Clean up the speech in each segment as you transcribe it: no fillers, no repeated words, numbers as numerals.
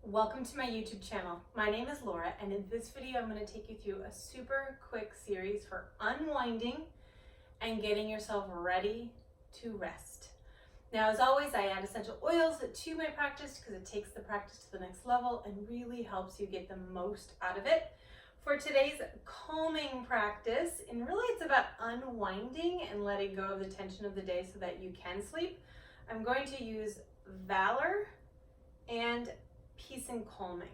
Welcome to my YouTube channel. My name is Laura, and in this video I'm going to take you through a super quick series for unwinding and getting yourself ready to rest. Now, as always, I add essential oils to my practice because it takes the practice to the next level and really helps you get the most out of it. For today's calming practice, and really it's about unwinding and letting go of the tension of the day so that you can sleep, I'm going to use Valor and Peace and Calming.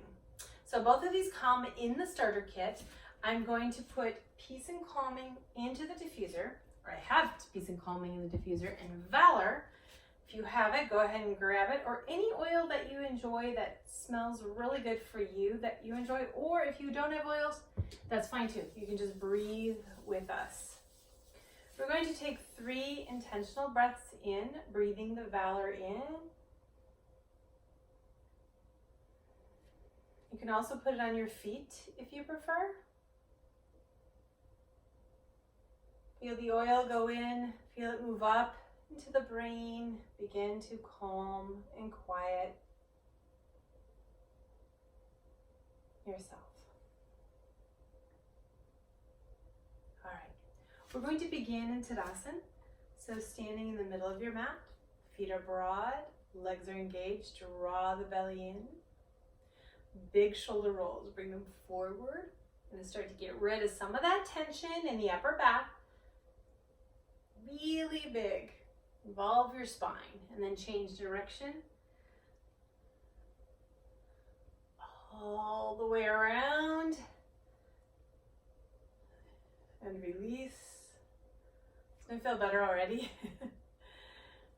So both of these come in the starter kit. I'm going to put Peace and Calming into the diffuser, or I have Peace and Calming in the diffuser, and Valor, if you have it, go ahead and grab it, or any oil that you enjoy that smells really good for you that you enjoy, or if you don't have oils, that's fine too. You can just breathe with us. We're going to take 3 intentional breaths in, breathing the Valor in. You can also put it on your feet if you prefer. Feel the oil go in, feel it move up into the brain, begin to calm and quiet yourself. All right, we're going to begin in Tadasana. So standing in the middle of your mat, feet are broad, legs are engaged, draw the belly in. Big shoulder rolls, bring them forward and start to get rid of some of that tension in the upper back. Really big. Involve your spine and then change direction. All the way around and release. It's going to feel better already.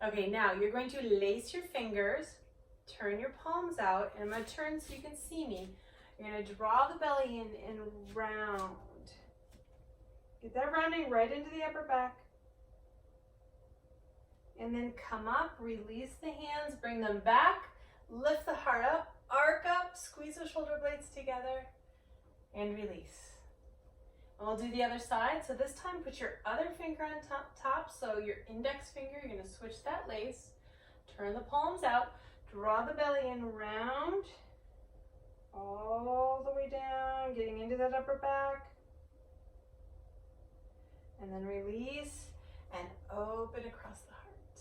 Okay, now you're going to lace your fingers. Turn your palms out, and I'm going to turn so you can see me. You're going to draw the belly in and round. Get that rounding right into the upper back. And then come up, release the hands, bring them back, lift the heart up, arc up, squeeze the shoulder blades together, and release. And we'll do the other side. So this time, put your other finger on top. So your index finger, you're going to switch that lace. Turn the palms out. Draw the belly in round, all the way down, getting into that upper back. And then release and open across the heart.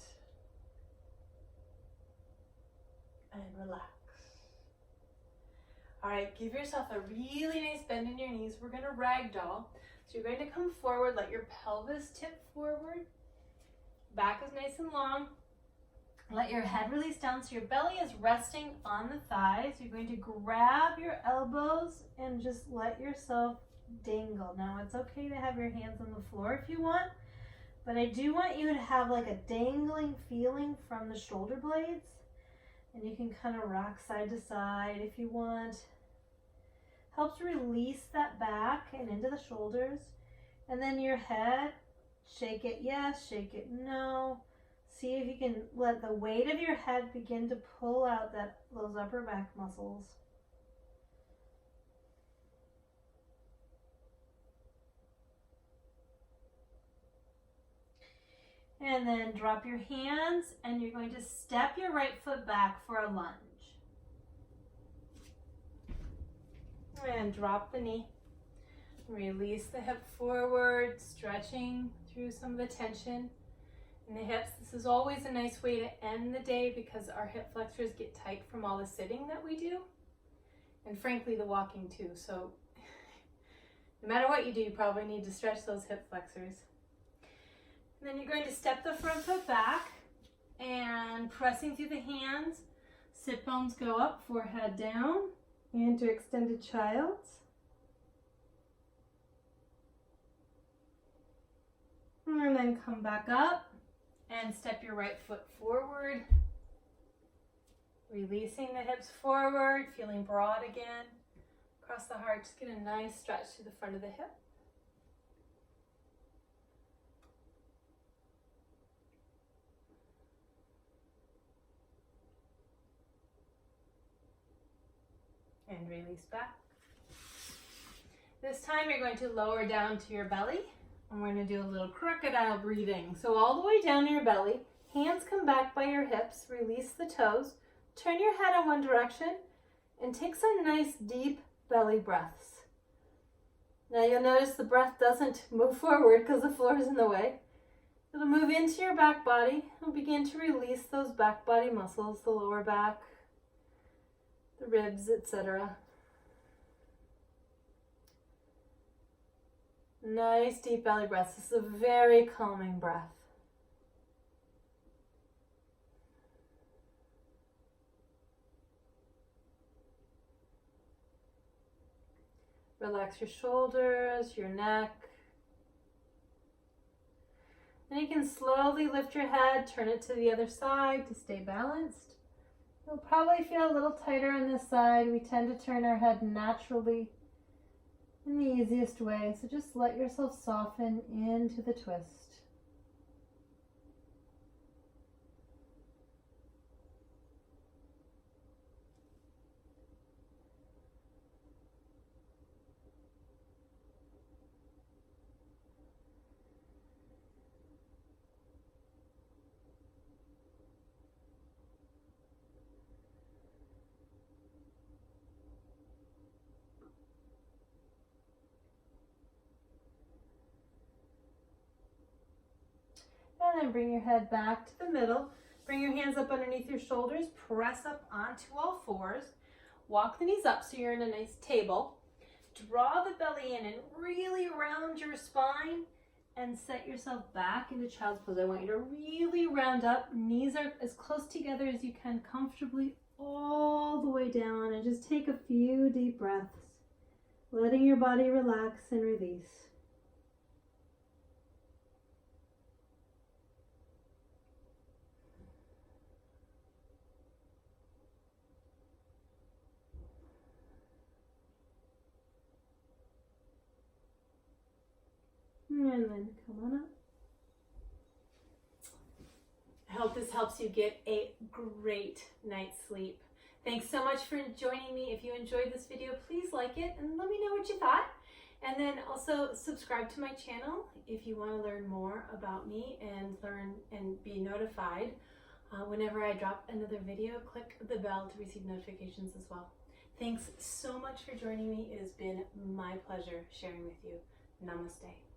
And relax. All right, give yourself a really nice bend in your knees. We're going to ragdoll. So you're going to come forward, let your pelvis tip forward. Back is nice and long. Let your head release down so your belly is resting on the thighs. You're going to grab your elbows and just let yourself dangle. Now it's okay to have your hands on the floor if you want, but I do want you to have like a dangling feeling from the shoulder blades, and you can kind of rock side to side if you want. Helps release that back and into the shoulders. And then your head, shake it yes, shake it no. See if you can let the weight of your head begin to pull out those upper back muscles. And then drop your hands, and you're going to step your right foot back for a lunge. And drop the knee. Release the hip forward, stretching through some of the tension in the hips. This is always a nice way to end the day because our hip flexors get tight from all the sitting that we do, and frankly the walking too. So no matter what you do, you probably need to stretch those hip flexors. And then you're going to step the front foot back and pressing through the hands, sit bones go up, forehead down into extended child's. And then come back up and step your right foot forward, releasing the hips forward, feeling broad again. Across the heart, just get a nice stretch to the front of the hip. And release back. This time you're going to lower down to your belly. And we're going to do a little crocodile breathing. So all the way down to your belly, hands come back by your hips, release the toes, turn your head in one direction, and take some nice deep belly breaths. Now you'll notice the breath doesn't move forward because the floor is in the way. It'll move into your back body and begin to release those back body muscles, the lower back, the ribs, etc. Nice deep belly breaths. This is a very calming breath. Relax your shoulders, your neck. And you can slowly lift your head, turn it to the other side to stay balanced. You'll probably feel a little tighter on this side. We tend to turn our head naturally in the easiest way. So just let yourself soften into the twist. And then bring your head back to the middle. Bring your hands up underneath your shoulders. Press up onto all fours. Walk the knees up so you're in a nice table. Draw the belly in and really round your spine and set yourself back into child's pose. I want you to really round up. Knees are as close together as you can comfortably all the way down, and just take a few deep breaths, letting your body relax and release. And then come on up. I hope this helps you get a great night's sleep. Thanks so much for joining me. If you enjoyed this video, please like it and let me know what you thought. And then also subscribe to my channel if you want to learn more about me and learn and be notified whenever I drop another video. Click the bell to receive notifications as well. Thanks so much for joining me. It has been my pleasure sharing with you. Namaste.